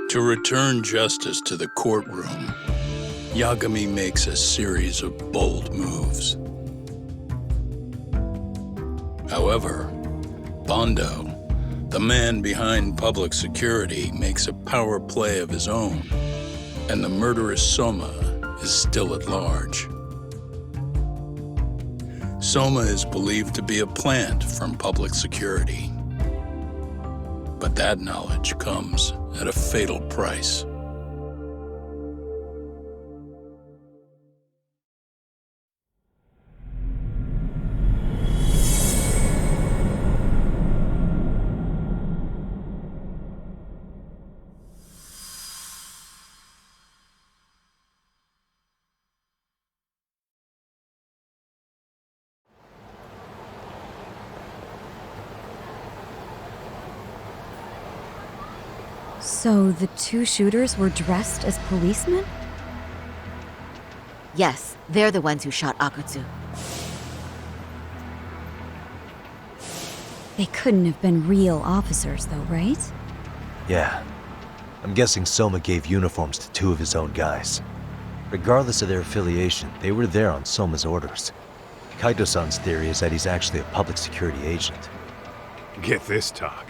To return justice to the courtroom, Yagami makes a series of bold moves. However, Bondo, the man behind public security, makes a power play of his own, and the murderous Soma is still at large. Soma is believed to be a plant from public security. But that knowledge comes at a fatal price. So the two shooters were dressed as policemen? Yes, they're the ones who shot Akutsu. They couldn't have been real officers though, right? Yeah. I'm guessing Soma gave uniforms to two of his own guys. Regardless of their affiliation, they were there on Soma's orders. Kaito-san's theory is that he's actually a public security agent. Get this, talk.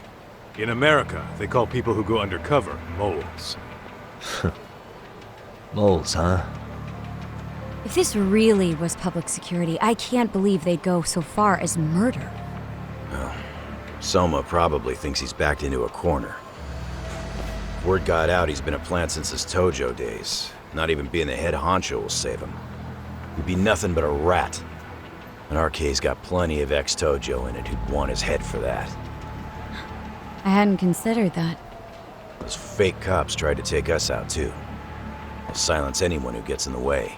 In America, they call people who go undercover moles. Moles, huh? If this really was public security, I can't believe they'd go so far as murder. Well, Soma probably thinks he's backed into a corner. Word got out he's been a plant since his Tojo days. Not even being the head honcho will save him. He'd be nothing but a rat. And RK's got plenty of ex-Tojo in it who'd want his head for that. I hadn't considered that. Those fake cops tried to take us out too. They'll silence anyone who gets in the way.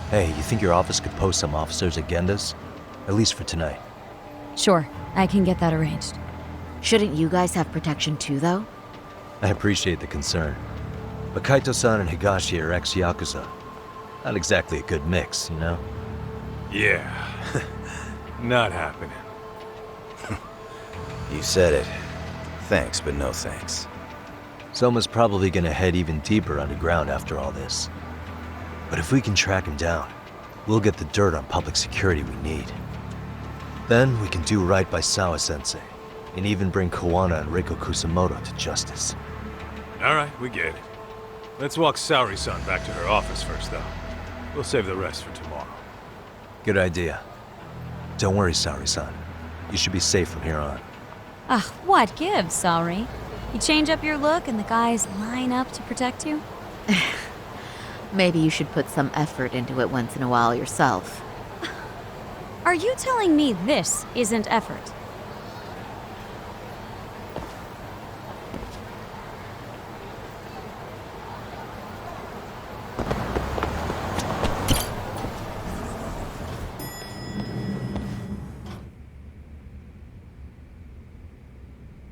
Hey, you think your office could post some officers at Genda's? At least for tonight. Sure, I can get that arranged. Shouldn't you guys have protection too, though? I appreciate the concern. But Kaito-san and Higashi are ex-Yakuza. Not exactly a good mix, you know? Yeah. Not happening. You said it. Thanks, but no thanks. Soma's probably gonna head even deeper underground after all this. But if we can track him down, we'll get the dirt on public security we need. Then we can do right by Sawa-sensei, and even bring Kawana and Reiko Kusamoto to justice. Alright, we get it. Let's walk Saori-san back to her office first, though. We'll save the rest for tomorrow. Good idea. Don't worry, Saori-san. You should be safe from here on. Ah, what gives, sorry? You change up your look and the guys line up to protect you? Maybe you should put some effort into it once in a while yourself. Are you telling me this isn't effort?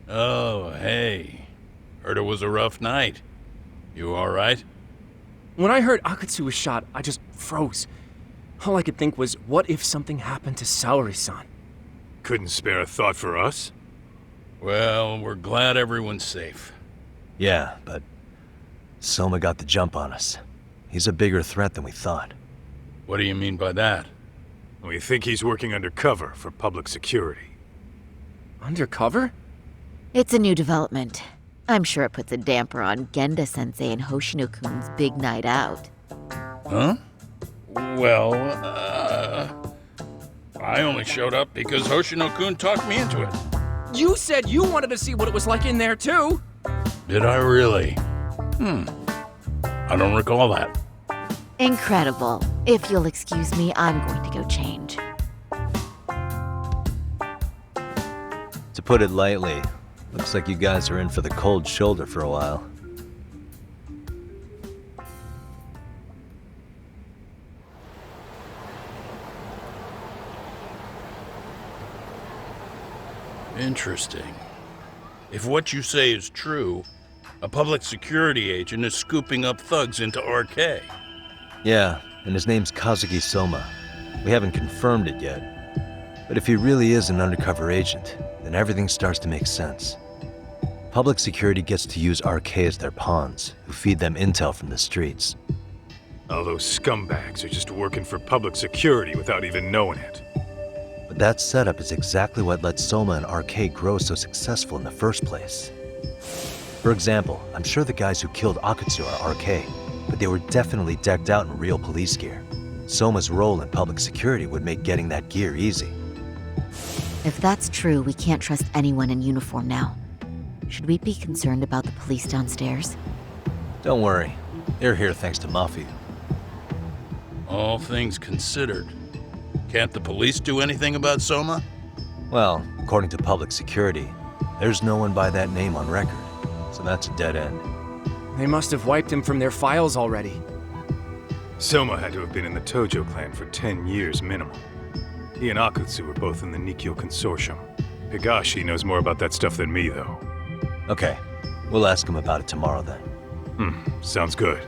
Oh, hey. Heard it was a rough night. You all right? When I heard Akutsu was shot, I just froze. All I could think was, what if something happened to Saori-san? Couldn't spare a thought for us? Well, we're glad everyone's safe. Yeah, but Soma got the jump on us. He's a bigger threat than we thought. What do you mean by that? We think he's working undercover for public security. Undercover? It's a new development. I'm sure it puts a damper on Genda-sensei and Hoshino-kun's big night out. Huh? Well, I only showed up because Hoshino-kun talked me into it. You said you wanted to see what it was like in there, too! Did I really? I don't recall that. Incredible. If you'll excuse me, I'm going to go change. To put it lightly, looks like you guys are in for the cold shoulder for a while. Interesting. If what you say is true, a public security agent is scooping up thugs into RK. Yeah, and his name's Kazuki Soma. We haven't confirmed it yet. But if he really is an undercover agent, then everything starts to make sense. Public security gets to use RK as their pawns, who feed them intel from the streets. All those scumbags are just working for public security without even knowing it. But that setup is exactly what let Soma and RK grow so successful in the first place. For example, I'm sure the guys who killed Akutsu are RK, but they were definitely decked out in real police gear. Soma's role in public security would make getting that gear easy. If that's true, we can't trust anyone in uniform now. Should we be concerned about the police downstairs? Don't worry, they're here thanks to Mafia. All things considered, can't the police do anything about Soma? Well, according to public security, there's no one by that name on record, so that's a dead end. They must have wiped him from their files already. Soma had to have been in the Tojo clan for 10 years minimum. He and Akutsu were both in the Nikkyo Consortium. Higashi knows more about that stuff than me, though. Okay, we'll ask him about it tomorrow then. Sounds good.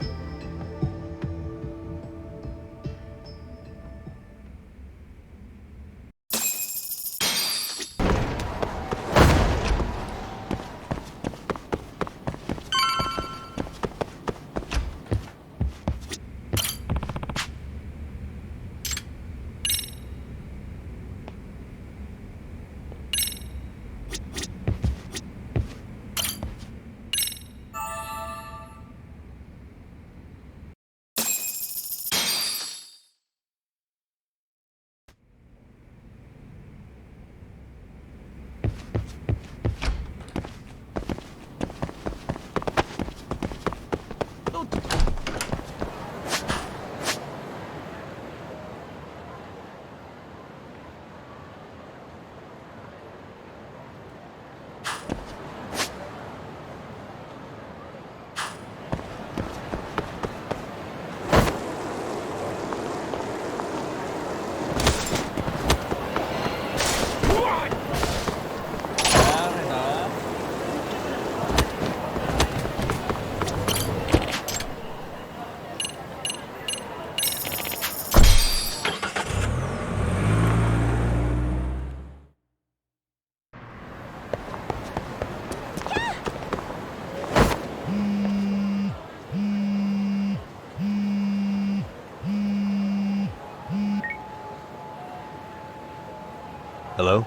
Hello?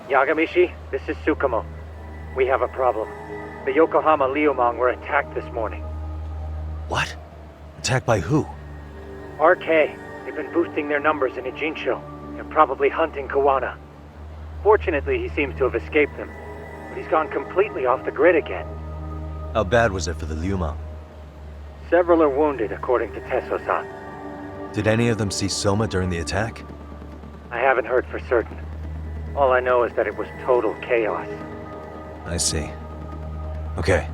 Yagamishi, this is Tsukumo. We have a problem. The Yokohama Liumang were attacked this morning. What? Attacked by who? RK. They've been boosting their numbers in Ijinsho. They're probably hunting Kawana. Fortunately, he seems to have escaped them, but he's gone completely off the grid again. How bad was it for the Liuma? Several are wounded, according to Tesso-san. Did any of them see Soma during the attack? I haven't heard for certain. All I know is that it was total chaos. I see. Okay,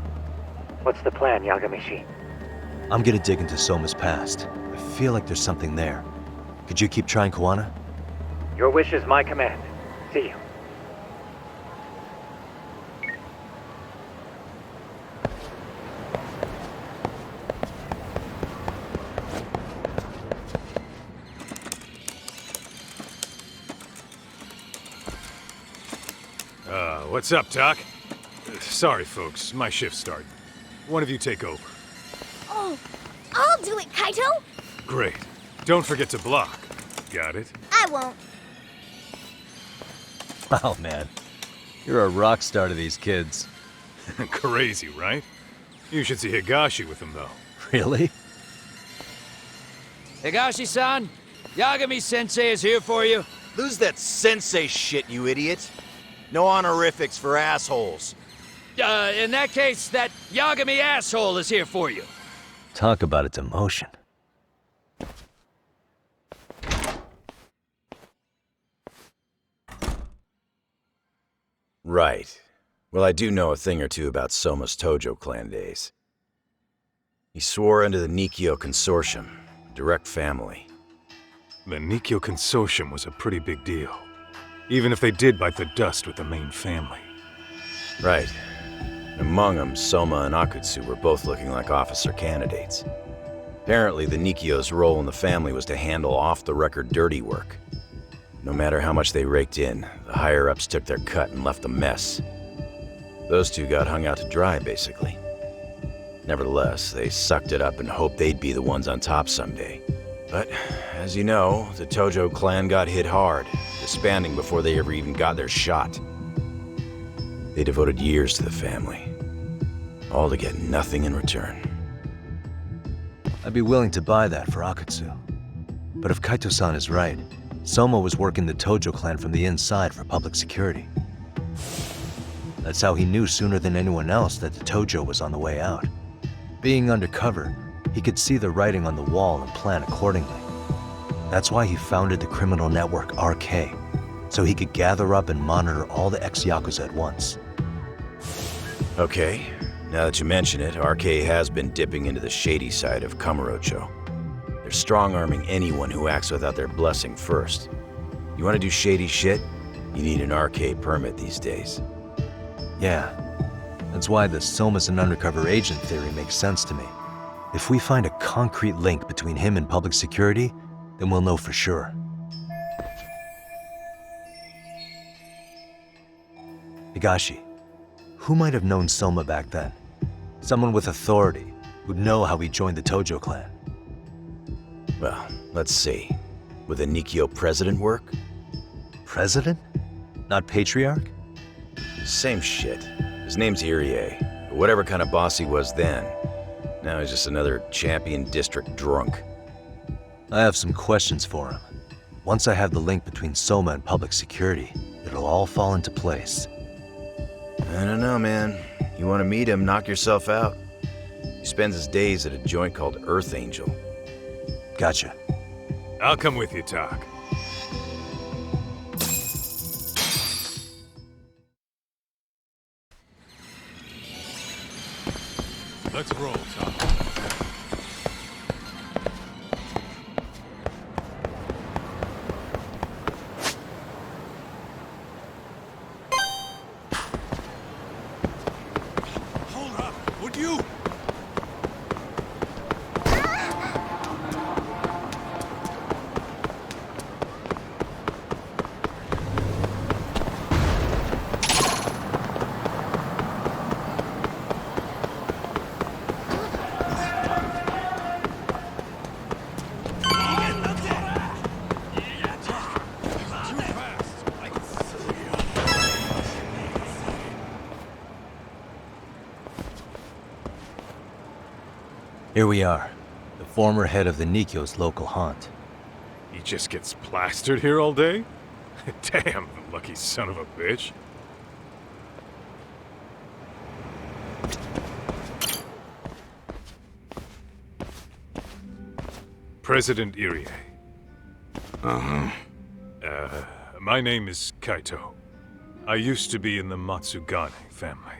What's the plan, Yagamishi? I'm gonna dig into Soma's past. I feel like there's something there. Could you keep trying Kawana? Your wish is my command. See you. What's up, Doc? Sorry, folks. My shift started. One of you take over. Oh, I'll do it, Kaito! Great. Don't forget to block. Got it? I won't. Oh man, you're a rock star to these kids. Crazy, right? You should see Higashi with him, though. Really? Higashi-san, Yagami-sensei is here for you. Lose that sensei shit, you idiot. No honorifics for assholes. In that case, that Yagami asshole is here for you. Talk about its emotion. Right. Well, I do know a thing or two about Soma's Tojo clan days. He swore under the Nikkyo Consortium, direct family. The Nikkyo Consortium was a pretty big deal. Even if they did bite the dust with the main family. Right. Among them, Soma and Akutsu were both looking like officer candidates. Apparently, the Nikkyo's role in the family was to handle off-the-record dirty work. No matter how much they raked in, the higher-ups took their cut and left a mess. Those two got hung out to dry, basically. Nevertheless, they sucked it up and hoped they'd be the ones on top someday. But, as you know, the Tojo clan got hit hard, disbanding before they ever even got their shot. They devoted years to the family, all to get nothing in return. I'd be willing to buy that for Akatsu. But if Kaito-san is right, Soma was working the Tojo clan from the inside for public security. That's how he knew sooner than anyone else that the Tojo was on the way out. Being undercover, he could see the writing on the wall and plan accordingly. That's why he founded the criminal network RK, so he could gather up and monitor all the ex-Yakuza at once. Okay, now that you mention it, RK has been dipping into the shady side of Kamurocho. They're strong-arming anyone who acts without their blessing first. You want to do shady shit? You need an RK permit these days. Yeah, that's why the Soma's an undercover agent theory makes sense to me. If we find a concrete link between him and public security, then we'll know for sure. Higashi, who might have known Soma back then? Someone with authority, who'd know how he joined the Tojo clan. Well, let's see. Would the Nikkyo president work? President? Not patriarch? Same shit. His name's Irie. But whatever kind of boss he was then, now he's just another champion district drunk. I have some questions for him. Once I have the link between Soma and public security, it'll all fall into place. I don't know, man. You want to meet him, knock yourself out. He spends his days at a joint called Earth Angel. Gotcha. I'll come with you, Tak. Let's roll, Tak. Hold up! Would you? Here we are, the former head of the Nikkyo's local haunt. He just gets plastered here all day? Damn, lucky son of a bitch. President Irie. Uh-huh. My name is Kaito. I used to be in the Matsugane family.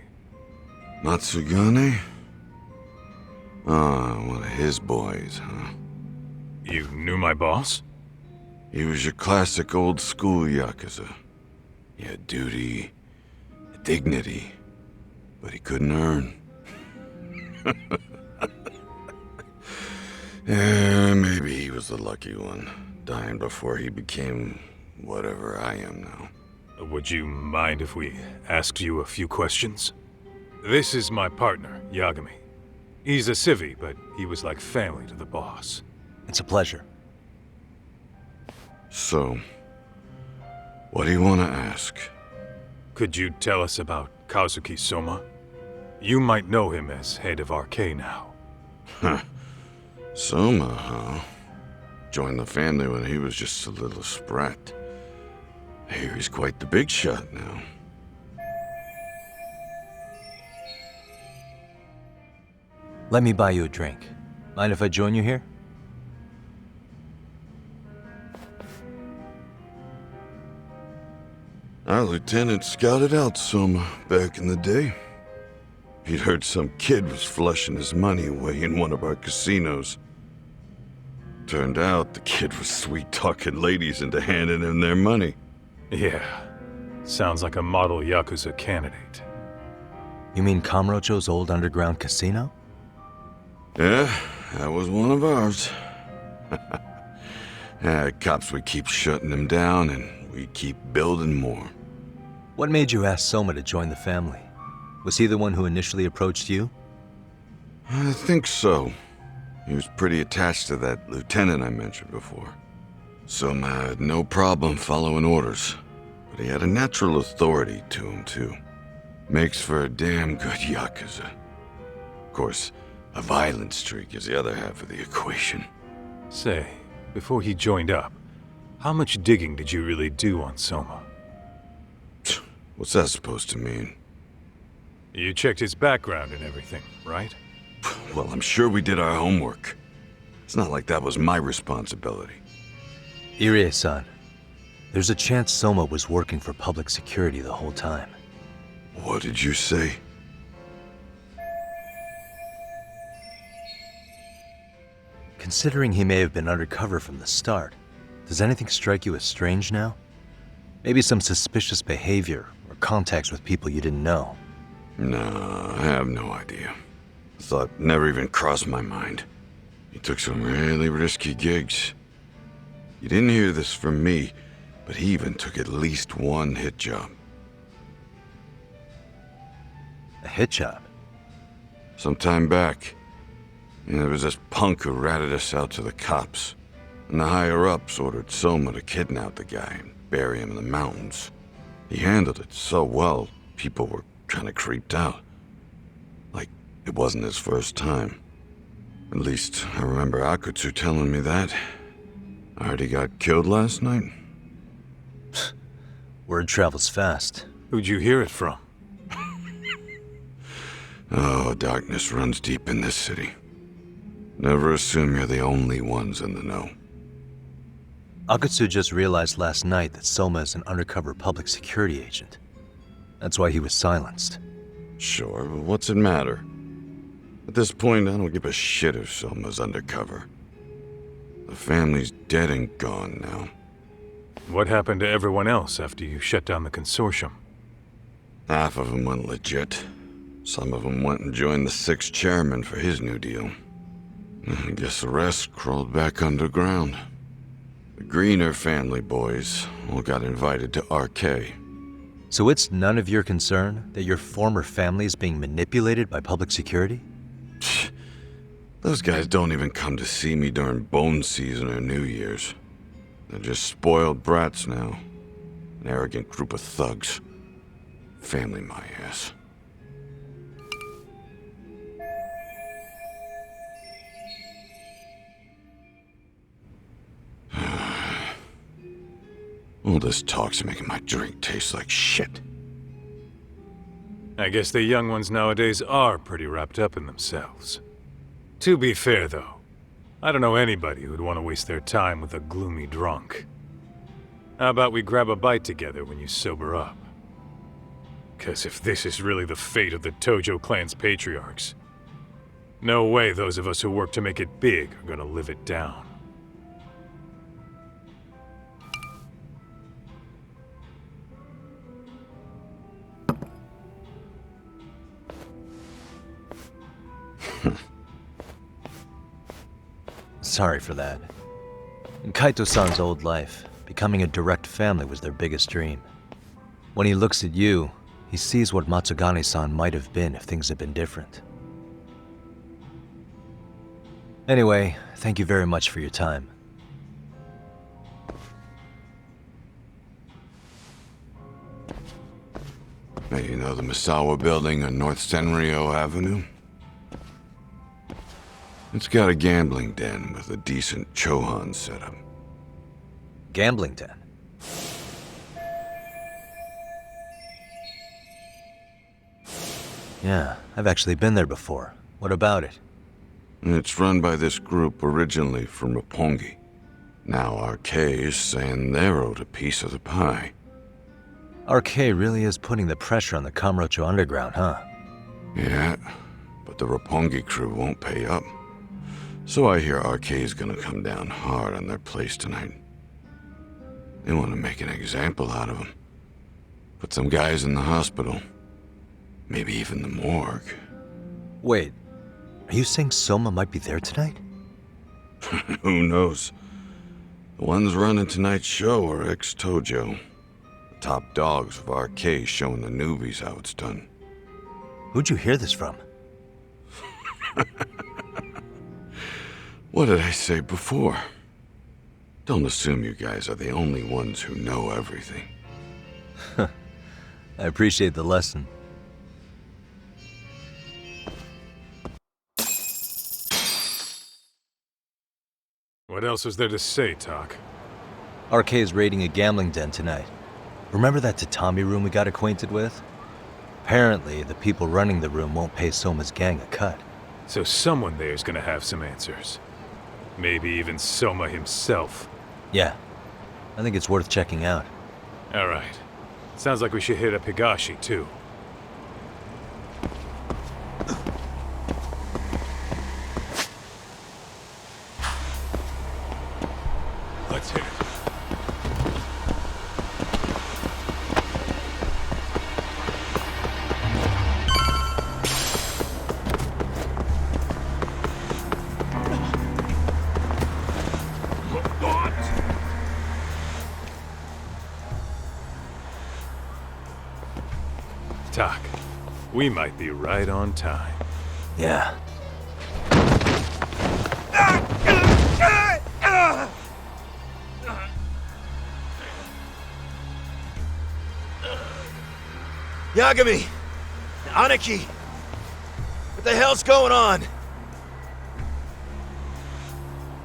Matsugane? Ah, one of his boys, huh? You knew my boss? He was your classic old school Yakuza. He had duty, dignity, but he couldn't earn. Yeah, maybe he was the lucky one, dying before he became whatever I am now. Would you mind if we asked you a few questions? This is my partner, Yagami. He's a civvy, but he was like family to the boss. It's a pleasure. So, what do you want to ask? Could you tell us about Kazuki Soma? You might know him as head of RK now. Huh. Soma, huh? Joined the family when he was just a little sprat. Here he's quite the big shot now. Let me buy you a drink. Mind if I join you here? Our lieutenant scouted out Soma back in the day. He'd heard some kid was flushing his money away in one of our casinos. Turned out the kid was sweet-talking ladies into handing him their money. Yeah, sounds like a model Yakuza candidate. You mean Kamurocho's old underground casino? Yeah, that was one of ours. Cops would keep shutting them down, and we keep building more. What made you ask Soma to join the family? Was he the one who initially approached you? I think so. He was pretty attached to that lieutenant I mentioned before. Soma had no problem following orders, but he had a natural authority to him, too. Makes for a damn good Yakuza. Of course, a violent streak is the other half of the equation. Say, before he joined up, how much digging did you really do on Soma? What's that supposed to mean? You checked his background and everything, right? Well, I'm sure we did our homework. It's not like that was my responsibility. Irie-san, there's a chance Soma was working for public security the whole time. What did you say? Considering he may have been undercover from the start, does anything strike you as strange now? Maybe some suspicious behavior or contacts with people you didn't know? No, I have no idea. Thought never even crossed my mind. He took some really risky gigs. You didn't hear this from me, but he even took at least one hit job. A hit job? Some time back, there was this punk who ratted us out to the cops. And the higher-ups ordered Soma to kidnap the guy and bury him in the mountains. He handled it so well, people were kind of creeped out. Like, it wasn't his first time. At least, I remember Akutsu telling me that. I heard he got killed last night. Word travels fast. Who'd you hear it from? Oh, darkness runs deep in this city. Never assume you're the only ones in the know. Akutsu just realized last night that Soma is an undercover public security agent. That's why he was silenced. Sure, but what's it matter? At this point, I don't give a shit if Soma's undercover. The family's dead and gone now. What happened to everyone else after you shut down the consortium? Half of them went legit. Some of them went and joined the 6th chairman for his new deal. I guess the rest crawled back underground. The Greener family boys all got invited to RK. So it's none of your concern that your former family is being manipulated by public security? Those guys don't even come to see me during bone season or New Year's. They're just spoiled brats now. An arrogant group of thugs. Family my ass. All this talk's making my drink taste like shit. I guess the young ones nowadays are pretty wrapped up in themselves. To be fair, though, I don't know anybody who'd want to waste their time with a gloomy drunk. How about we grab a bite together when you sober up? 'Cause if this is really the fate of the Tojo clan's patriarchs, no way those of us who work to make it big are gonna live it down. Sorry for that. In Kaito-san's old life, becoming a direct family was their biggest dream. When he looks at you, he sees what Matsugane-san might have been if things had been different. Anyway, thank you very much for your time. Hey, you know the Misawa building on North Senryo Avenue? It's got a gambling den with a decent Chohan setup. Gambling den? Yeah, I've actually been there before. What about it? It's run by this group originally from Roppongi. Now RK is saying they're owed a piece of the pie. RK really is putting the pressure on the Kamurocho Underground, huh? Yeah, but the Roppongi crew won't pay up. So I hear RK is gonna come down hard on their place tonight. They want to make an example out of them. Put some guys in the hospital. Maybe even the morgue. Wait, are you saying Soma might be there tonight? Who knows? The ones running tonight's show are ex-Tojo. The top dogs of RK showing the newbies how it's done. Who'd you hear this from? What did I say before? Don't assume you guys are the only ones who know everything. I appreciate the lesson. What else was there to say, Talk? RK is raiding a gambling den tonight. Remember that tatami room we got acquainted with? Apparently, the people running the room won't pay Soma's gang a cut. So someone there's gonna have some answers. Maybe even Soma himself. Yeah, I think it's worth checking out. Alright. Sounds like we should hit up Higashi, too. Let's hit it. Tak, we might be right on time. Yeah. Yagami! Aniki! What the hell's going on?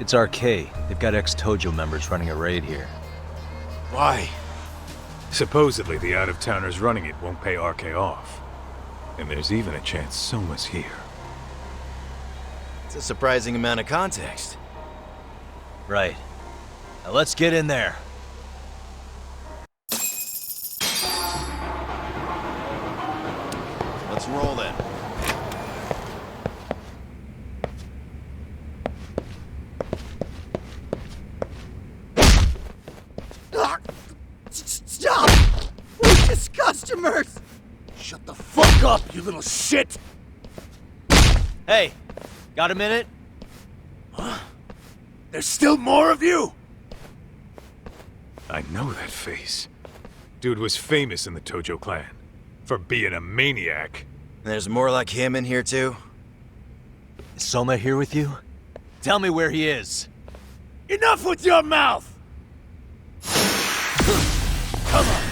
It's RK. They've got ex-Tojo members running a raid here. Why? Supposedly, the out-of-towners running it won't pay RK off. And there's even a chance Soma's here. It's a surprising amount of context. Right. Now let's get in there. Let's roll then. Stop! We're just customers! Shut the fuck up, you little shit! Hey, got a minute? There's still more of you? I know that face. Dude was famous in the Tojo clan. For being a maniac. There's more like him in here too? Is Soma here with you? Tell me where he is. Enough with your mouth! Come on.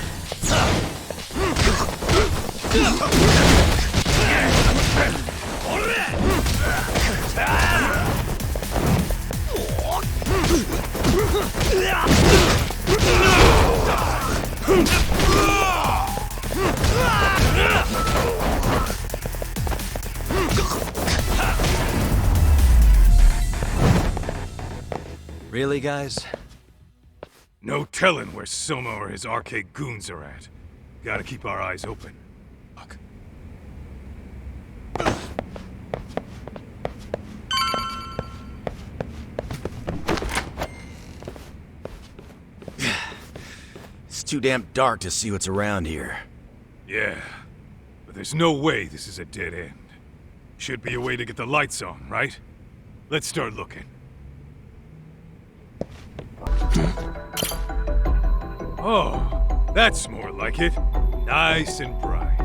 Really, guys? No telling where Soma or his RK goons are at. Gotta keep our eyes open. Fuck. It's too damn dark to see what's around here. Yeah, but there's no way this is a dead end. Should be a way to get the lights on, right? Let's start looking. Oh, that's more like it. Nice and bright.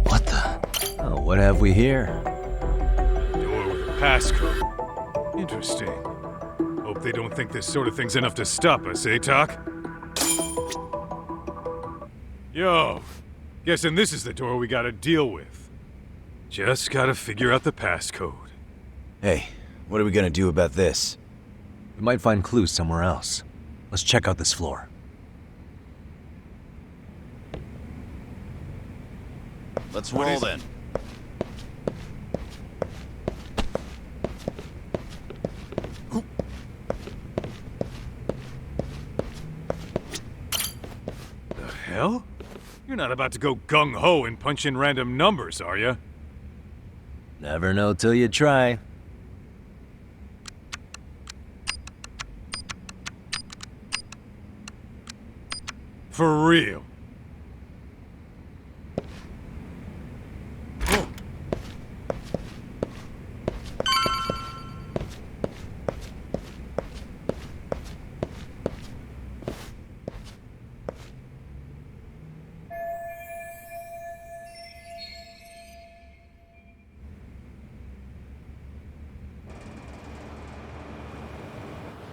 What the? Oh, what have we here? Door with a passcode. Interesting. Hope they don't think this sort of thing's enough to stop us, eh, Tak? Yo, guessing this is the door we gotta deal with. Just gotta figure out the passcode. Hey, what are we gonna do about this? We might find clues somewhere else. Let's check out this floor. Let's roll then. The hell? You're not about to go gung-ho and punch in random numbers, are you? Never know till you try. For real.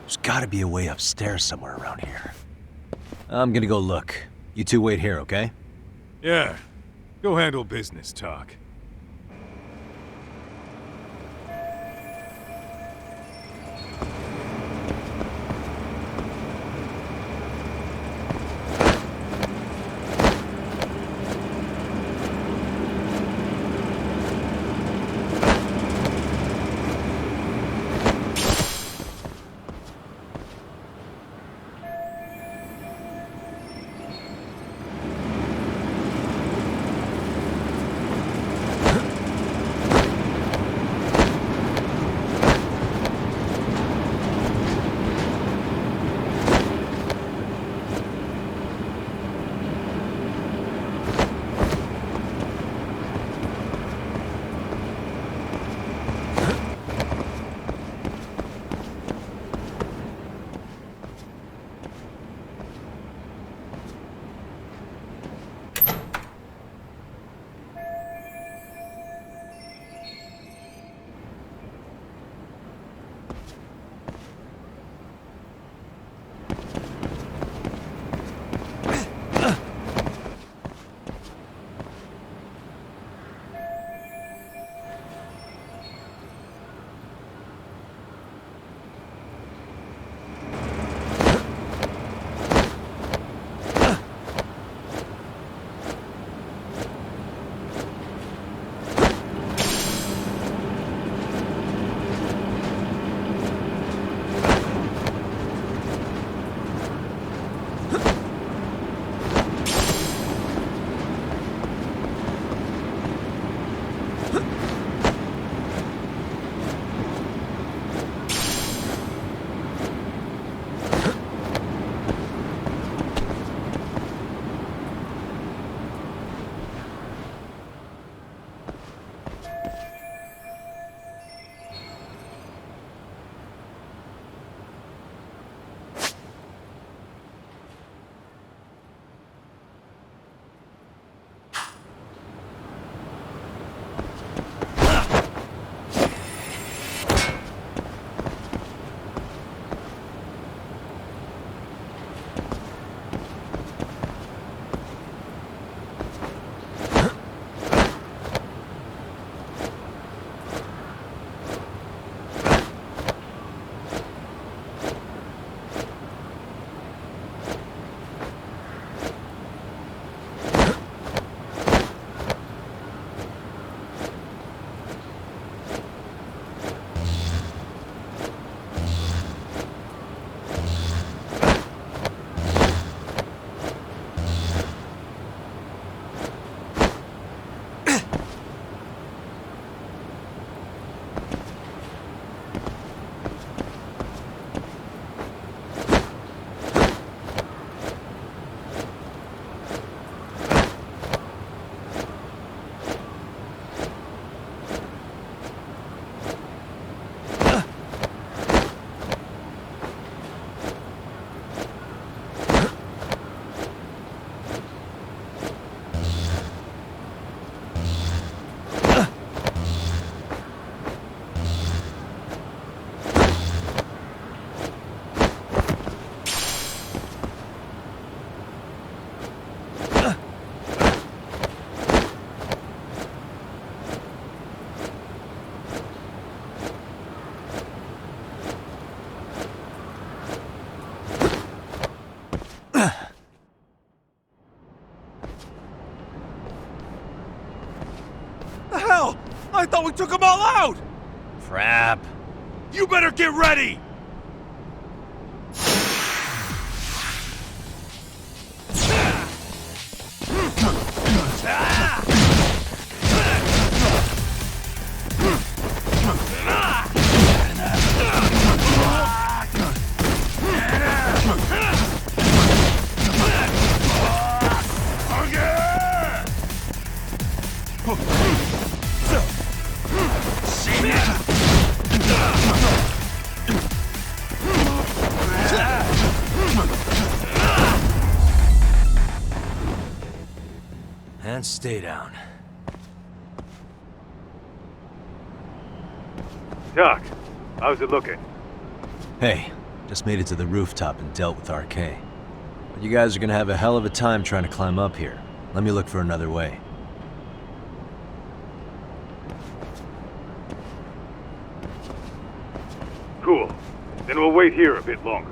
There's gotta be a way upstairs somewhere around here. I'm gonna go look. You two wait here, okay? Yeah. Go handle business, Talk. I thought we took them all out! Crap. You better get ready! And stay down. Doc, how's it looking? Hey, Just made it to the rooftop and dealt with RK. But you guys are gonna have a hell of a time trying to climb up here. Let me look for another way. Cool. Then we'll wait here a bit longer.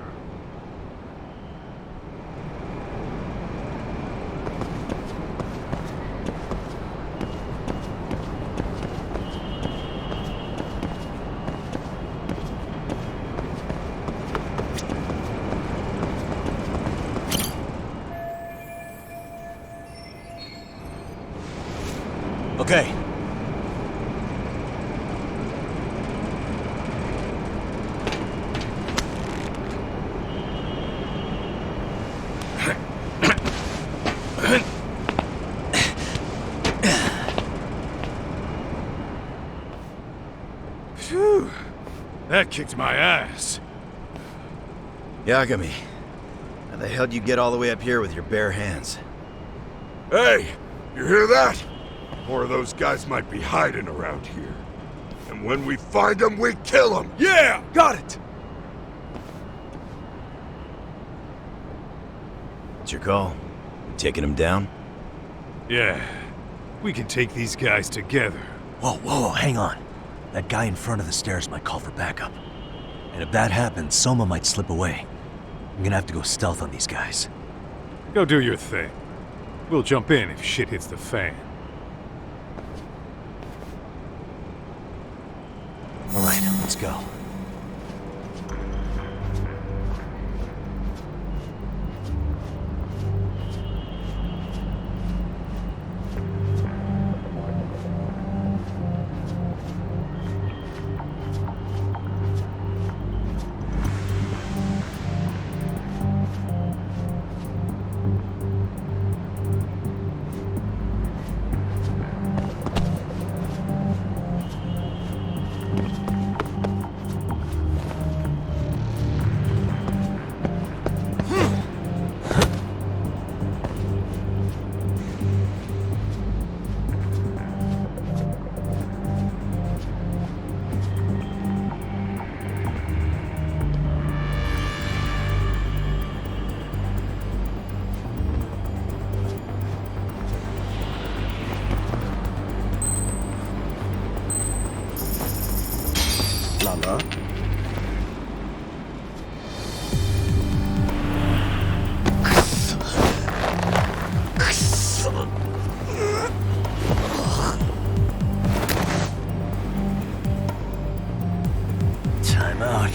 Okay. Phew. That kicked my ass. Yagami, how the hell do you get all the way up here with your bare hands? Hey, you hear that? More of those guys might be hiding around here. And when we find them, we kill them! Yeah, got it! What's your call? You taking them down? Yeah. We can take these guys together. Whoa, hang on. That guy in front of the stairs might call for backup. And if that happens, Soma might slip away. I'm gonna have to go stealth on these guys. Go do your thing. We'll jump in if shit hits the fan. Alright, let's go. Lala. Time out.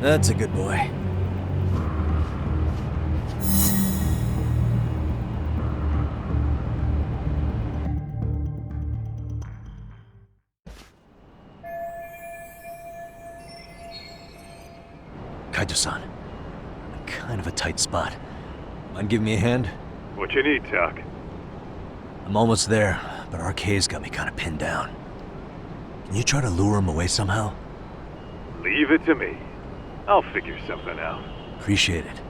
That's a good boy. Kaito-san, I'm in kind of a tight spot. Mind giving me a hand? What you need, Doc? I'm almost there, but RK's got me kind of pinned down. Can you try to lure him away somehow? Leave it to me. I'll figure something out. Appreciate it.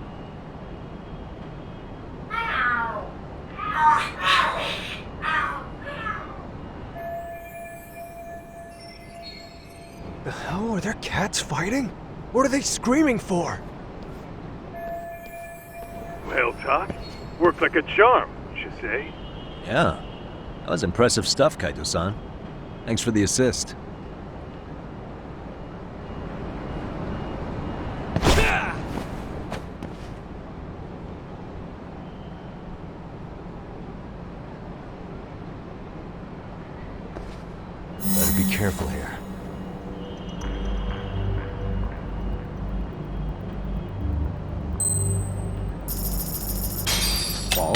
The hell are there cats fighting? What are they screaming for? Well, Doc, worked like a charm, you say? Yeah, that was impressive stuff, Kaito-san. Thanks for the assist. Better be careful here. Ball?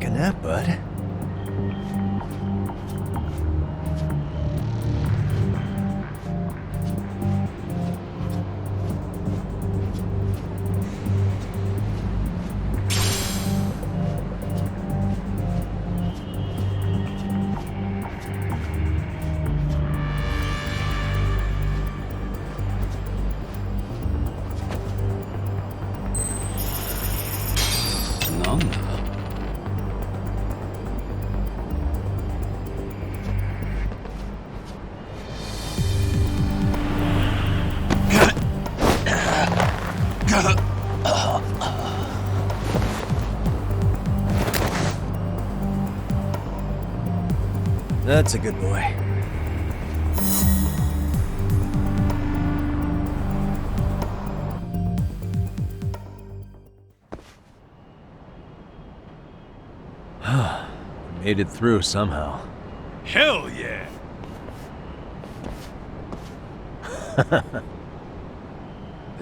Take a nap, bud. That's a good boy. Made it through somehow. Hell yeah! The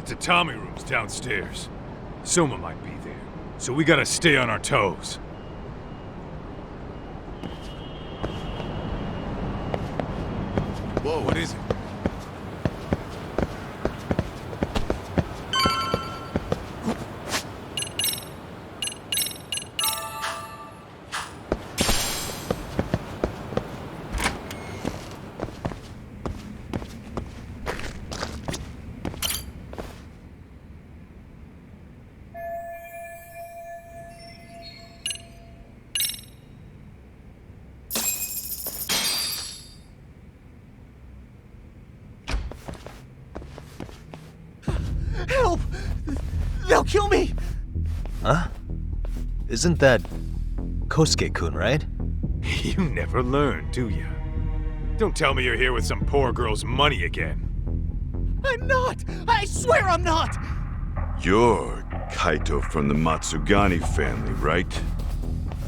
tatami room's downstairs. Soma might be there, so we gotta stay on our toes. Whoa, what is it? Help! They'll kill me! Huh? Isn't that Kosuke-kun, right? You never learn, do you? Don't tell me you're here with some poor girl's money again. I'm not! I swear I'm not! You're Kaito from the Matsugani family, right?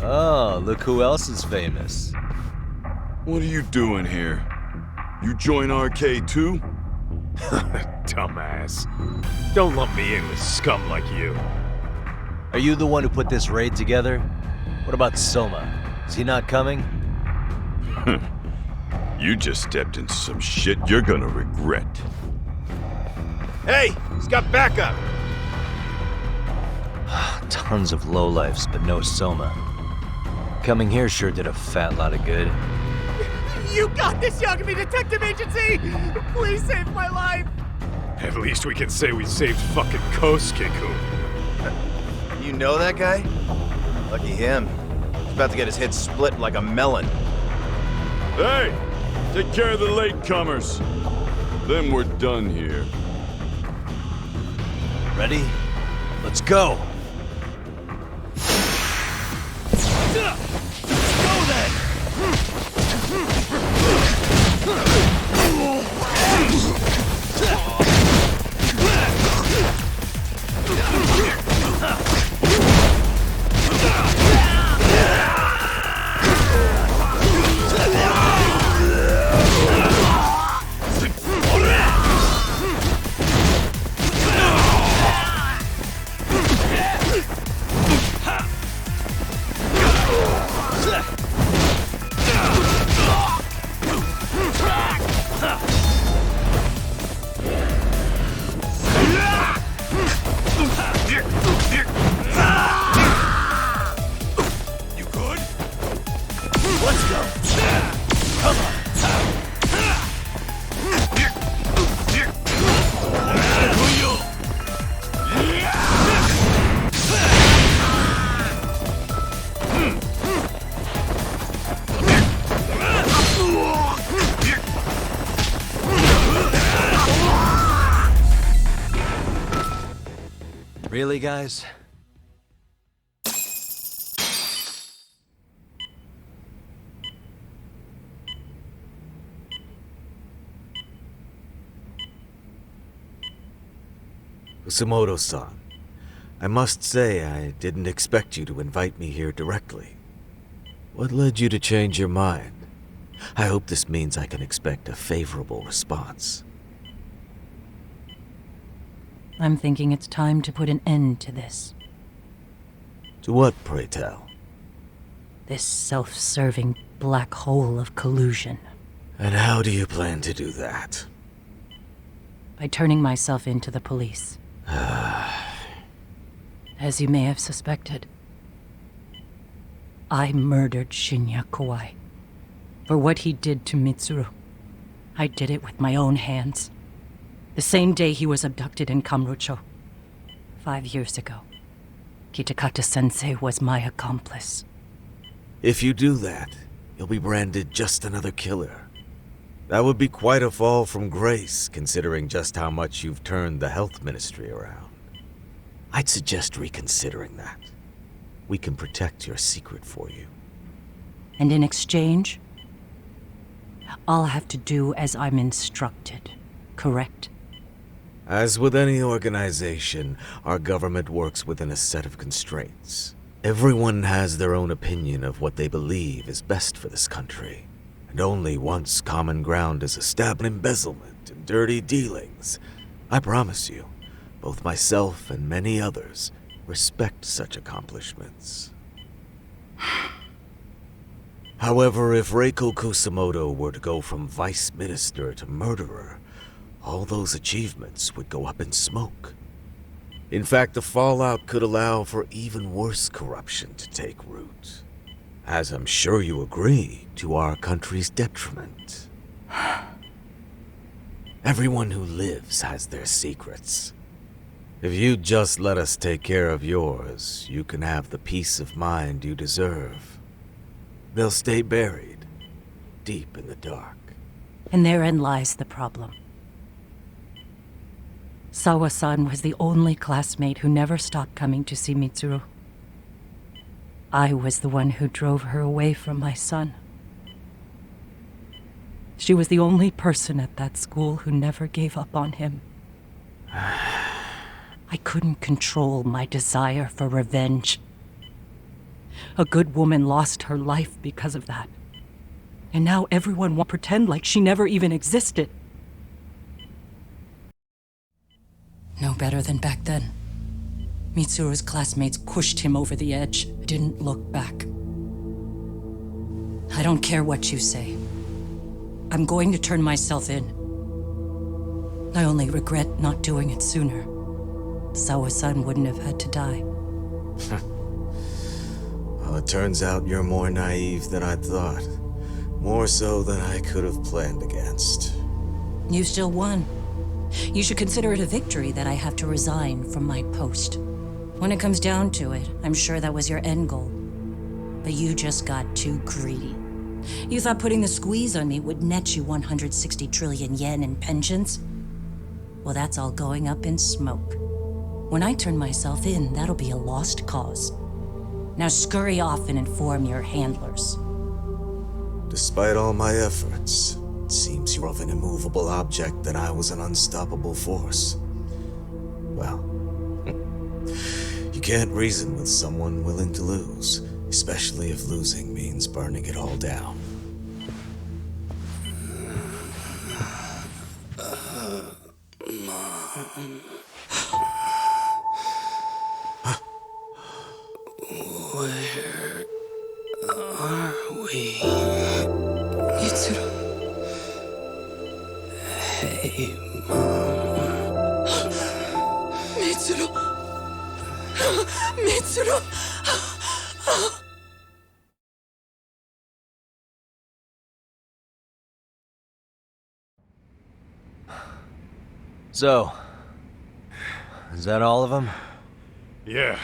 Oh, look who else is famous. What are you doing here? You join RK too? Dumbass. Don't lump me in with scum like you. Are you the one who put this raid together? What about Soma? Is he not coming? You just stepped into some shit you're gonna regret. Hey, he's got backup. Tons of lowlifes, but no Soma. Coming here sure did a fat lot of good. You got this, Yagami Detective Agency! Please save my life! At least we can say we saved fucking Kosuke-kun. You know that guy? Lucky him. He's about to get his head split like a melon. Hey! Take care of the latecomers. Then we're done here. Ready? Let's go! Go then! Really, guys? Kusumoto-san, I must say I didn't expect you to invite me here directly. What led you to change your mind? I hope this means I can expect a favorable response. I'm thinking it's time to put an end to this. To what, pray tell? this self-serving black hole of collusion. And how do you plan to do that? By turning myself into the police. As you may have suspected, I murdered Shinya Kawai. For what he did to Mitsuru. I did it with my own hands. The same day he was abducted in Kamurocho. 5 years ago. Kitakata-sensei was my accomplice. If you do that, you'll be branded just another killer. That would be quite a fall from grace, considering just how much you've turned the health ministry around. I'd suggest reconsidering that. We can protect your secret for you. And in exchange, I'll have to do as I'm instructed, correct? As with any organization, our government works within a set of constraints. Everyone has their own opinion of what they believe is best for this country. And only once common ground is established, embezzlement and dirty dealings. I promise you, both myself and many others respect such accomplishments. However, if Reiko Kusamoto were to go from vice minister to murderer, all those achievements would go up in smoke. In fact, the fallout could allow for even worse corruption to take root. As I'm sure you agree, to our country's detriment. Everyone who lives has their secrets. If you'd just let us take care of yours, you can have the peace of mind you deserve. They'll stay buried, deep in the dark. And therein lies the problem. Sawa-san was the only classmate who never stopped coming to see Mitsuru. I was the one who drove her away from my son. She was the only person at that school who never gave up on him. I couldn't control my desire for revenge. A good woman lost her life because of that. And now everyone wants to pretend like she never even existed. No better than back then. Mitsuru's classmates pushed him over the edge, didn't look back. I don't care what you say. I'm going to turn myself in. I only regret not doing it sooner. Sawa-san wouldn't have had to die. Well, it turns out you're more naive than I thought. More so than I could have planned against. You still won. You should consider it a victory that I have to resign from my post. When it comes down to it, I'm sure that was your end goal. But you just got too greedy. You thought putting the squeeze on me would net you 160 trillion yen in pensions? Well, that's all going up in smoke. When I turn myself in, that'll be a lost cause. Now scurry off and inform your handlers. Despite all my efforts, it seems you're of an immovable object and I was an unstoppable force. Well, you can't reason with someone willing to lose, especially if losing means burning it all down. Where are we? Mitsuru. Hey, Mom. Mitsuru. Mitsuru. So, is that all of them? Yeah.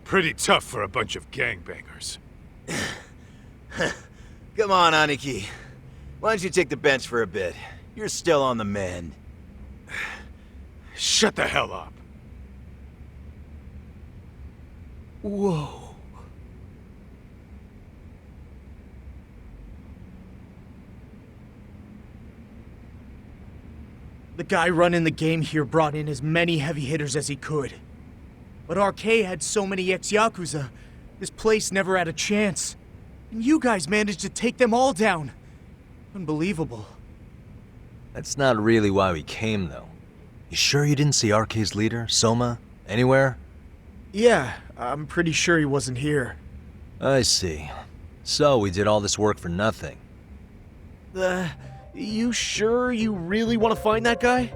Pretty tough for a bunch of gangbangers. Come on, Aniki. Why don't you take the bench for a bit? You're still on the mend. Shut the hell up. Whoa. The guy running the game here brought in as many heavy hitters as he could. But RK had so many ex-Yakuza, this place never had a chance. And you guys managed to take them all down. Unbelievable. That's not really why we came, though. You sure you didn't see RK's leader, Soma, anywhere? Yeah, I'm pretty sure he wasn't here. I see. So we did all this work for nothing. You sure you really want to find that guy?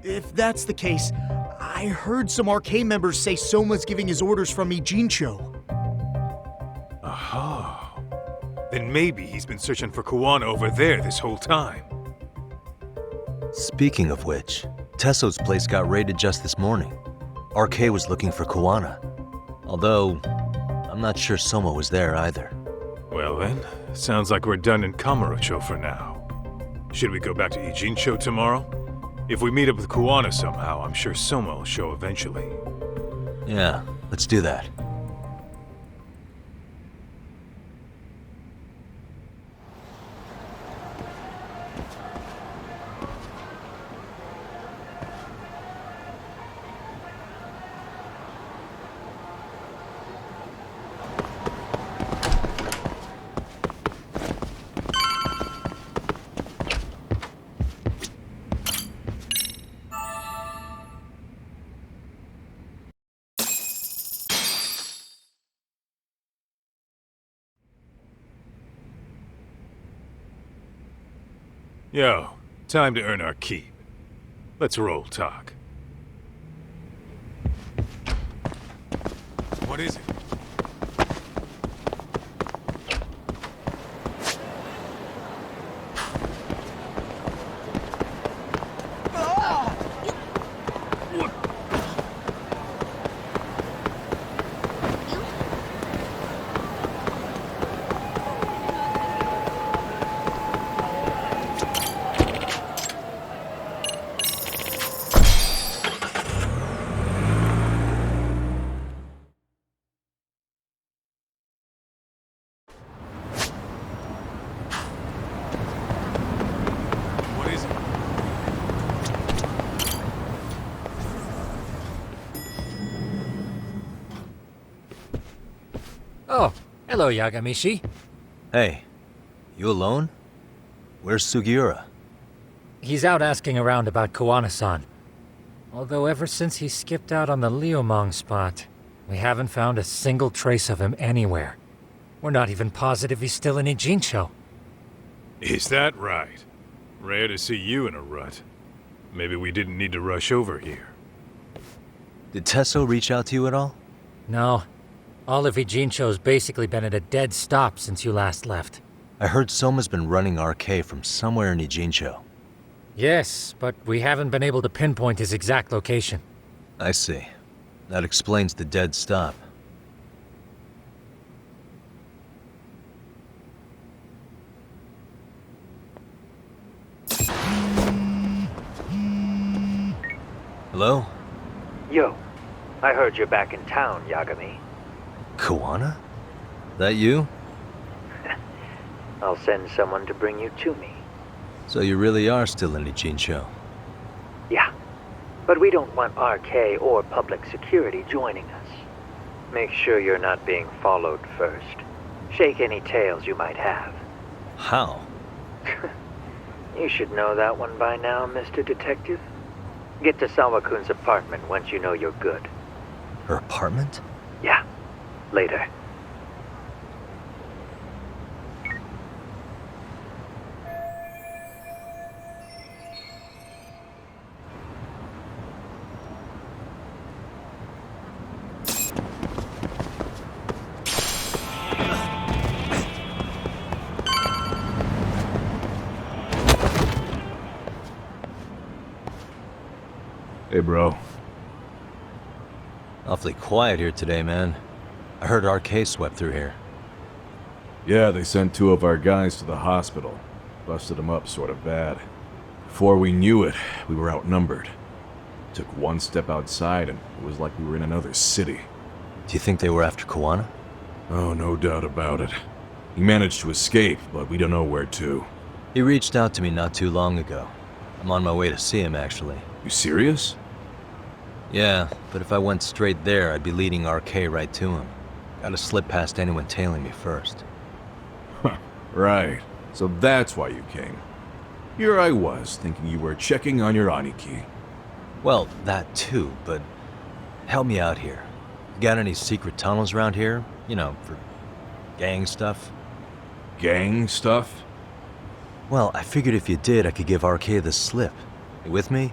If that's the case, I heard some RK members say Soma's giving his orders from Ijincho. Aha. Then maybe he's been searching for Kuwana over there this whole time. Speaking of which, Tesso's place got raided just this morning. RK was looking for Kuwana. Although, I'm not sure Soma was there either. Well then, sounds like we're done in Kamurocho for now. Should we go back to Ijincho tomorrow? If we meet up with Kuwana somehow, I'm sure Soma will show eventually. Yeah, let's do that. Yo, time to earn our keep. Let's roll talk. What is it? Oh, hello, Yagamishi. Hey, you alone? Where's Sugiura? He's out asking around about Kuwana-san. Although ever since he skipped out on the Liumang spot, we haven't found a single trace of him anywhere. We're not even positive he's still in Ijincho. Is that right? Rare to see you in a rut. Maybe we didn't need to rush over here. Did Tesso reach out to you at all? No. All of Ijincho's basically been at a dead stop since you last left. I heard Soma's been running RK from somewhere in Ijincho. Yes, but we haven't been able to pinpoint his exact location. I see. That explains the dead stop. Hello? Yo, I heard you're back in town, Yagami. Kuwana? That you? I'll send someone to bring you to me. So you really are still in Ijincho? Yeah, but we don't want RK or public security joining us. Make sure you're not being followed first. Shake any tails you might have. How? You should know that one by now, Mr. Detective. Get to Sawa-kun's apartment once you know you're good. Her apartment? Yeah, later. Hey, bro. Awfully quiet here today, man. I heard RK swept through here. Yeah, they sent 2 of our guys to the hospital. Busted them up sort of bad. Before we knew it, we were outnumbered. Took one step outside and it was like we were in another city. Do you think they were after Kuwana? Oh, no doubt about it. He managed to escape, but we don't know where to. He reached out to me not too long ago. I'm on my way to see him, actually. You serious? Yeah, but if I went straight there, I'd be leading RK right to him. Gotta slip past anyone tailing me first. Huh, right. So that's why you came. Here I was, thinking you were checking on your Aniki. Well, that too, but help me out here. Got any secret tunnels around here? You know, for Gang stuff? Gang stuff? Well, I figured if you did, I could give RK the slip. You with me?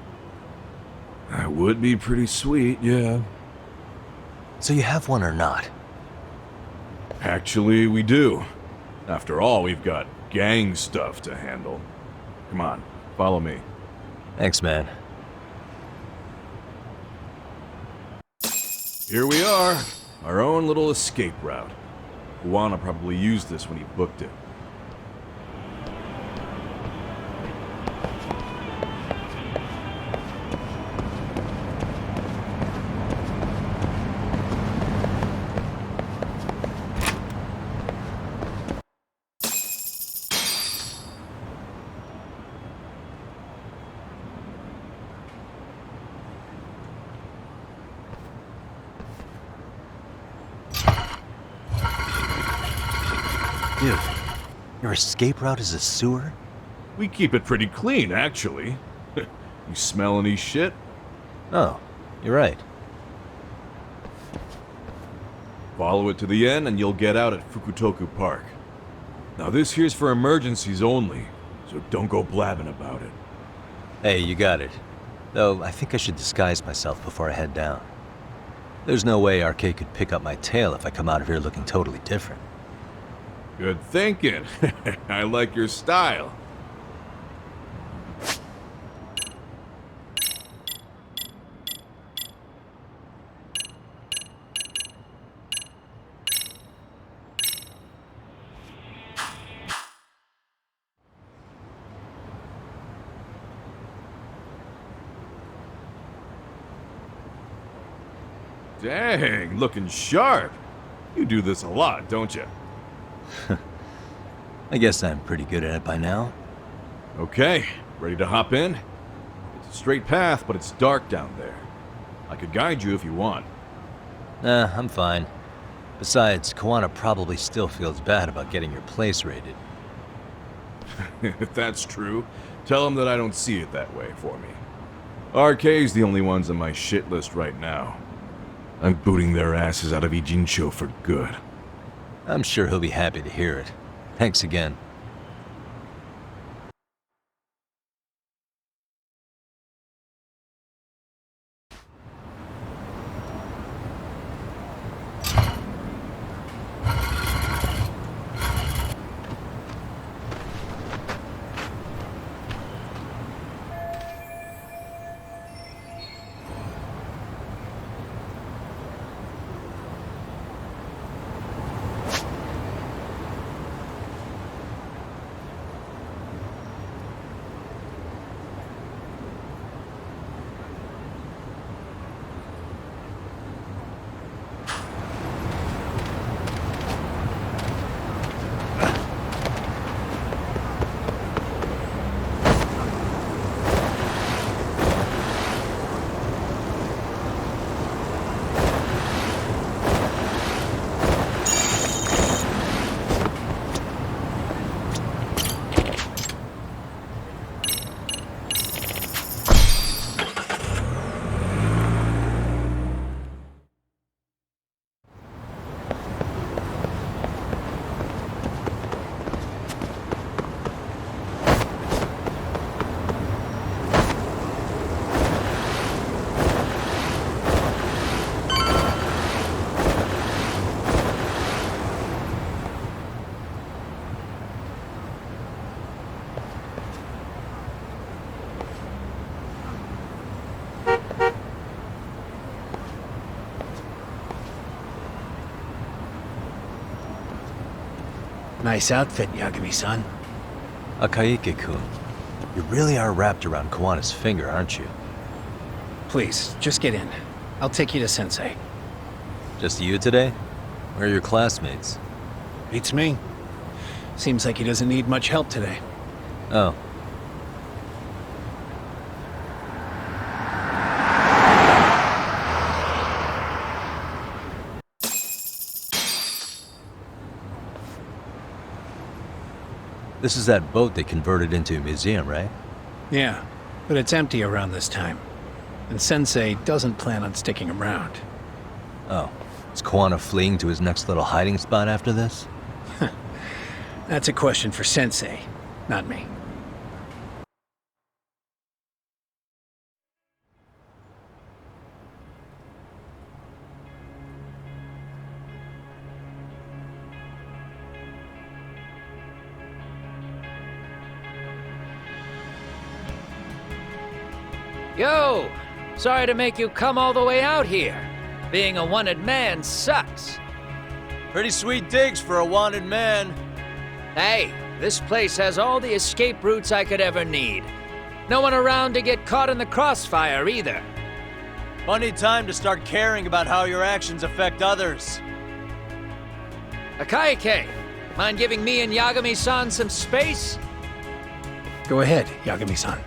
That would be pretty sweet, yeah. So you have one or not? Actually, we do. After all, we've got gang stuff to handle. Come on, follow me. Thanks, man. Here we are. Our own little escape route. Juana probably used this when he booked it. Dude, your escape route is a sewer? We keep it pretty clean, actually. You smell any shit? Oh, you're right. Follow it to the end and you'll get out at Fukutoku Park. Now this here's for emergencies only, so don't go blabbing about it. Hey, you got it. Though, I think I should disguise myself before I head down. There's no way RK could pick up my tail if I come out of here looking totally different. Good thinking. I like your style. Dang, looking sharp. You do this a lot, don't you? I guess I'm pretty good at it by now. Okay, ready to hop in? It's a straight path, but it's dark down there. I could guide you if you want. Nah, I'm fine. Besides, Kawana probably still feels bad about getting your place raided. If that's true, tell him that I don't see it that way for me. RK's the only ones on my shit list right now. I'm booting their asses out of Ijincho for good. I'm sure he'll be happy to hear it. Thanks again. Nice outfit, Yagami-san. Akaike-kun, you really are wrapped around Kawana's finger, aren't you? Please, just get in. I'll take you to Sensei. Just you today? Where are your classmates? Beats me. Seems like he doesn't need much help today. Oh. This is that boat they converted into a museum, right? Yeah, but it's empty around this time. And Sensei doesn't plan on sticking around. Oh. Is Kawana fleeing to his next little hiding spot after this? That's a question for Sensei, not me. Yo! Sorry to make you come all the way out here. Being a wanted man sucks. Pretty sweet digs for a wanted man. Hey, this place has all the escape routes I could ever need. No one around to get caught in the crossfire either. Funny time to start caring about how your actions affect others. Akaike, mind giving me and Yagami-san some space? Go ahead, Yagami-san.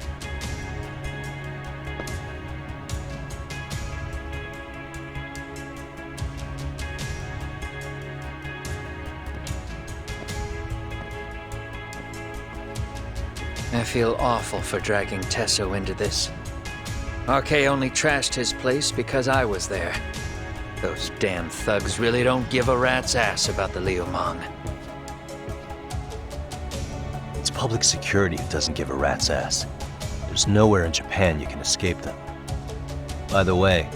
I feel awful for dragging Tesso into this. RK only trashed his place because I was there. Those damn thugs really don't give a rat's ass about the Liumang. It's public security who doesn't give a rat's ass. There's nowhere in Japan you can escape them. By the way,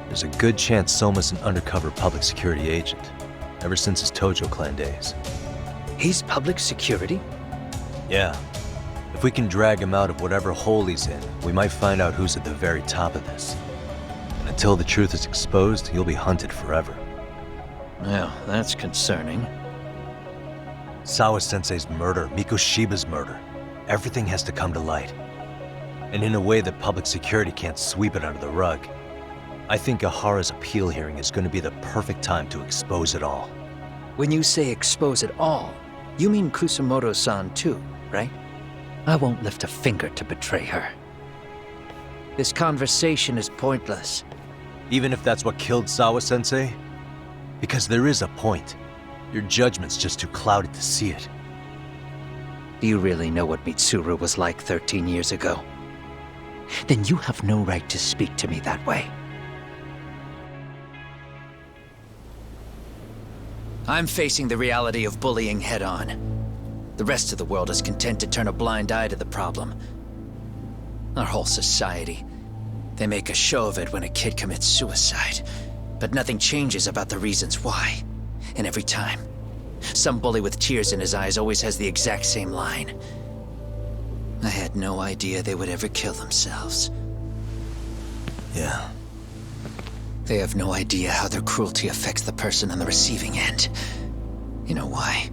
there's a good chance Soma's an undercover public security agent, ever since his Tojo clan days. He's public security? Yeah. If we can drag him out of whatever hole he's in, we might find out who's at the very top of this. And until the truth is exposed, he'll be hunted forever. Well, that's concerning. Sawa-sensei's murder, Mikoshiba's murder. Everything has to come to light. And in a way that public security can't sweep it under the rug. I think Ahara's appeal hearing is going to be the perfect time to expose it all. When you say expose it all, you mean Kusumoto-san too, right? I won't lift a finger to betray her. This conversation is pointless. Even if that's what killed Sawa-sensei? Because there is a point. Your judgment's just too clouded to see it. Do you really know what Mitsuru was like 13 years ago? Then you have no right to speak to me that way. I'm facing the reality of bullying head-on. The rest of the world is content to turn a blind eye to the problem. Our whole society. They make a show of it when a kid commits suicide, but nothing changes about the reasons why. And every time, some bully with tears in his eyes always has the exact same line. I had no idea they would ever kill themselves. Yeah. They have no idea how their cruelty affects the person on the receiving end. You know why?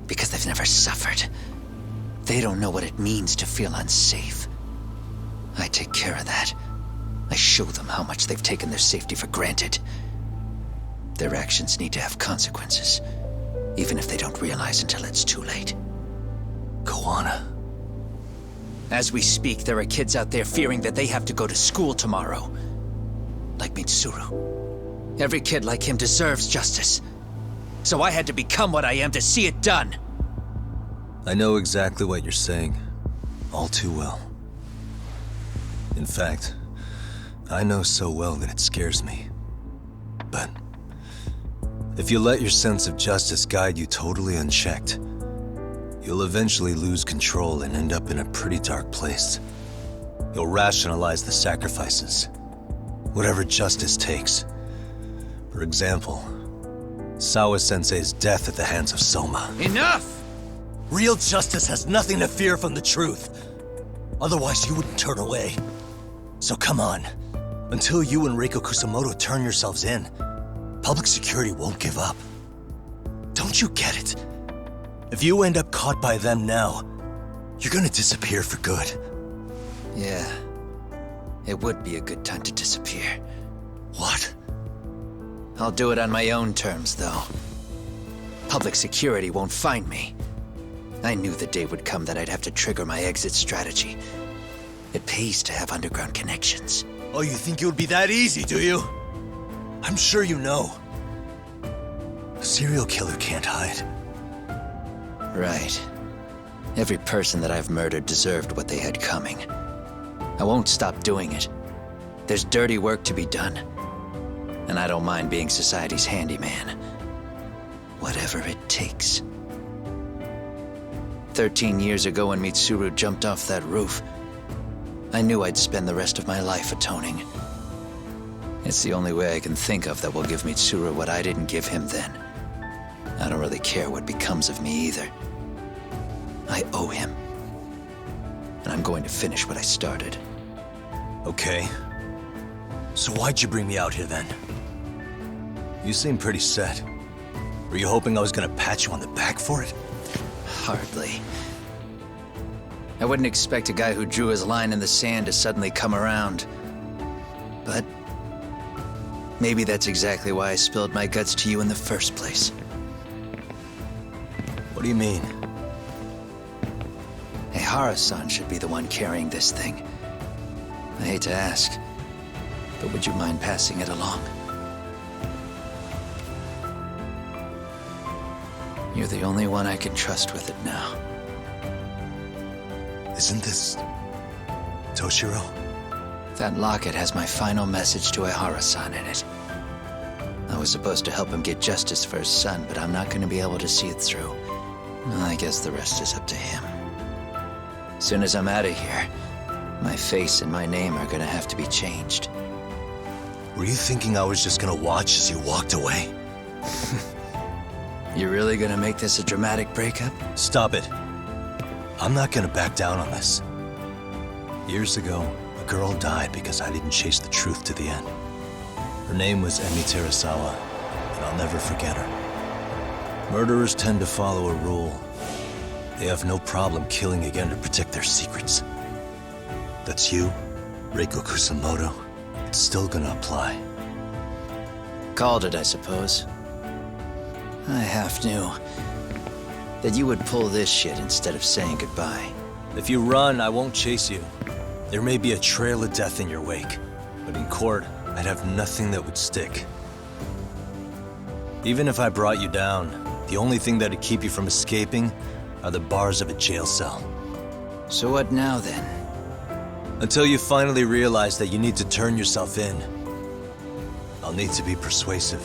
Because they've never suffered. They don't know what it means to feel unsafe. I take care of that. I show them how much they've taken their safety for granted. Their actions need to have consequences, even if they don't realize until it's too late. Koana. As we speak, there are kids out there fearing that they have to go to school tomorrow. Like Mitsuru. Every kid like him deserves justice. So I had to become what I am to see it done. I know exactly what you're saying. All too well. In fact, I know so well that it scares me. But if you let your sense of justice guide you totally unchecked, you'll eventually lose control and end up in a pretty dark place. You'll rationalize the sacrifices, whatever justice takes. For example, Sawa-sensei's death at the hands of Soma. Enough! Real justice has nothing to fear from the truth. Otherwise, you wouldn't turn away. So come on. Until you and Reiko Kusumoto turn yourselves in, public security won't give up. Don't you get it? If you end up caught by them now, you're gonna disappear for good. Yeah. It would be a good time to disappear. What? I'll do it on my own terms, though. Public security won't find me. I knew the day would come that I'd have to trigger my exit strategy. It pays to have underground connections. Oh, you think it would be that easy, do you? I'm sure you know. A serial killer can't hide. Right. Every person that I've murdered deserved what they had coming. I won't stop doing it. There's dirty work to be done. And I don't mind being society's handyman. Whatever it takes. 13 years ago when Mitsuru jumped off that roof, I knew I'd spend the rest of my life atoning. It's the only way I can think of that will give Mitsuru what I didn't give him then. I don't really care what becomes of me either. I owe him. And I'm going to finish what I started. Okay. So why'd you bring me out here then? You seem pretty set. Were you hoping I was gonna pat you on the back for it? Hardly. I wouldn't expect a guy who drew his line in the sand to suddenly come around. But maybe that's exactly why I spilled my guts to you in the first place. What do you mean? Hara-san should be the one carrying this thing. I hate to ask, but would you mind passing it along? You're the only one I can trust with it now. Isn't this Toshiro? That locket has my final message to Hara-san in it. I was supposed to help him get justice for his son, but I'm not going to be able to see it through. I guess the rest is up to him. As soon as I'm out of here, my face and my name are gonna have to be changed. Were you thinking I was just gonna watch as you walked away? You're really gonna make this a dramatic breakup? Stop it. I'm not gonna back down on this. Years ago, a girl died because I didn't chase the truth to the end. Her name was Emi Terasawa, and I'll never forget her. Murderers tend to follow a rule. They have no problem killing again to protect their secrets. That's you, Reiko Kusamoto. It's still gonna apply. Called it, I suppose. I half knew that you would pull this shit instead of saying goodbye. If you run, I won't chase you. There may be a trail of death in your wake, but in court, I'd have nothing that would stick. Even if I brought you down, the only thing that'd keep you from escaping are the bars of a jail cell. So what now, then? Until you finally realize that you need to turn yourself in, I'll need to be persuasive.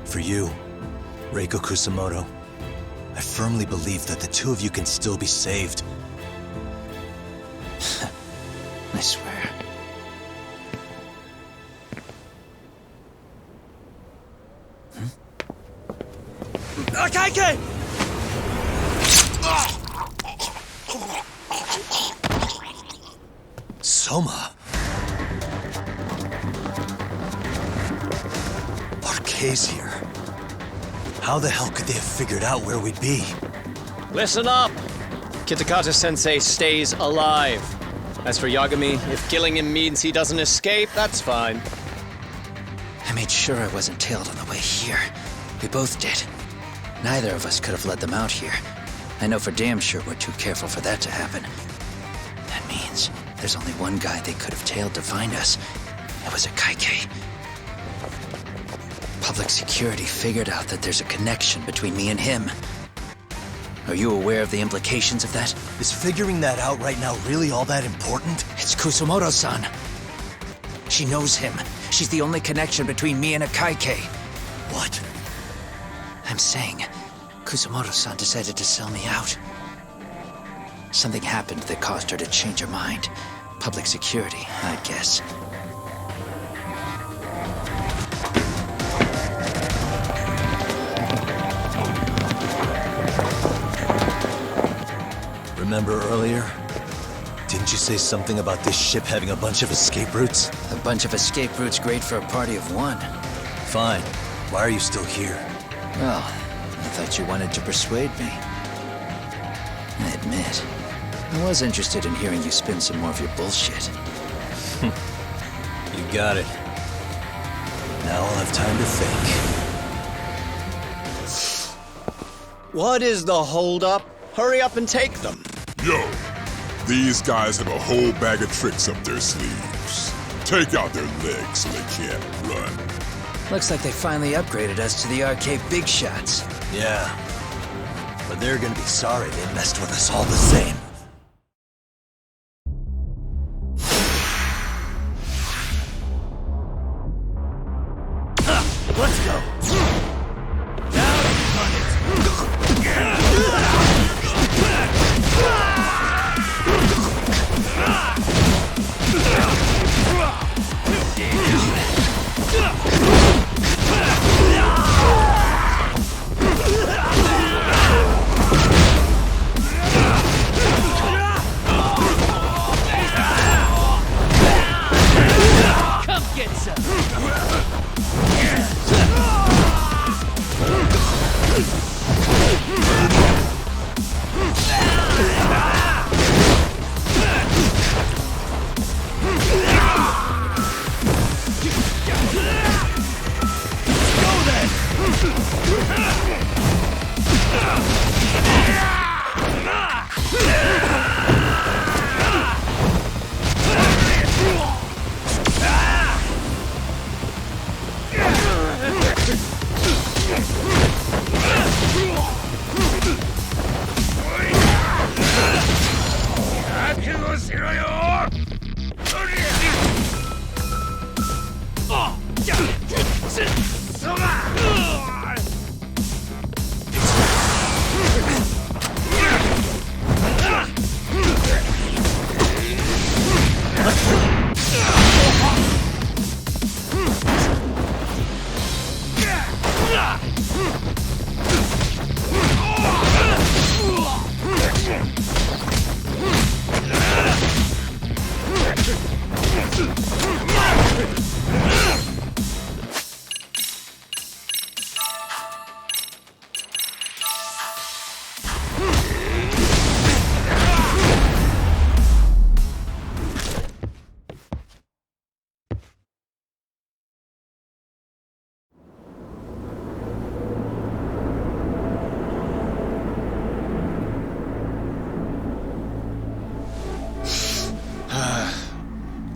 For you, Reiko Kusamoto, I firmly believe that the two of you can still be saved. I swear. Akaike! Soma. Arke's here. How the hell could they have figured out where we'd be? Listen up! Kitakata-sensei stays alive. As for Yagami, if killing him means he doesn't escape, that's fine. I made sure I wasn't tailed on the way here. We both did. Neither of us could have led them out here. I know for damn sure we're too careful for that to happen. That means there's only one guy they could have tailed to find us. It was a Kaike. Public security figured out that there's a connection between me and him. Are you aware of the implications of that? Is figuring that out right now really all that important? It's Kusamoto-san. She knows him. She's the only connection between me and a Kaike. What? I'm saying, Kusamoto-san decided to sell me out. Something happened that caused her to change her mind. Public security, I guess. Remember earlier? Didn't you say something about this ship having a bunch of escape routes? A bunch of escape routes great for a party of one. Fine. Why are you still here? Well, I thought you wanted to persuade me. I admit, I was interested in hearing you spin some more of your bullshit. You got it. Now I'll have time to think. What is the holdup? Hurry up and take them. Yo, these guys have a whole bag of tricks up their sleeves. Take out their legs so they can't run. Looks like they finally upgraded us to the arcade big shots. Yeah. But they're gonna be sorry they messed with us all the same. Let's go. Now run it.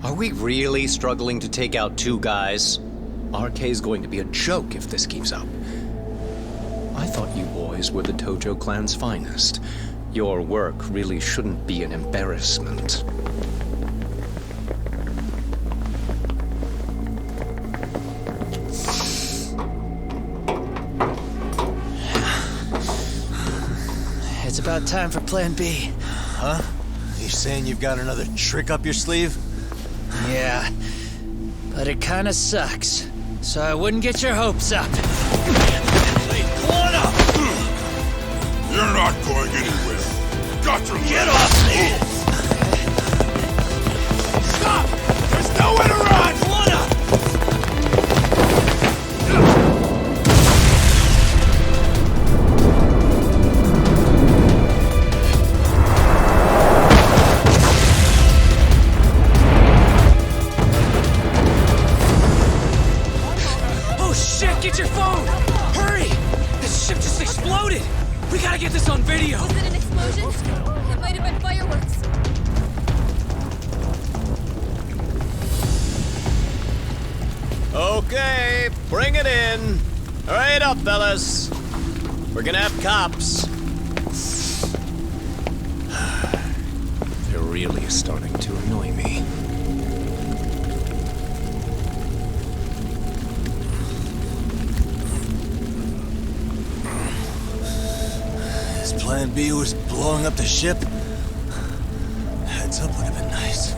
Are we really struggling to take out two guys? RK's going to be a joke if this keeps up. I thought you boys were the Tojo clan's finest. Your work really shouldn't be an embarrassment. It's about time for Plan B. Huh? You saying you've got another trick up your sleeve? Yeah, but it kinda sucks. So I wouldn't get your hopes up. You're not going anywhere. Got to Get off me! Stop! There's nowhere to run! Oh shit, get your phone! Hurry! This ship just exploded! We gotta get this on video! Was it an explosion? It might have been fireworks. Okay, bring it in. Hurry it up, fellas. We're gonna have cops. They're really starting to annoy me. His plan B was blowing up the ship. Heads up would have been nice.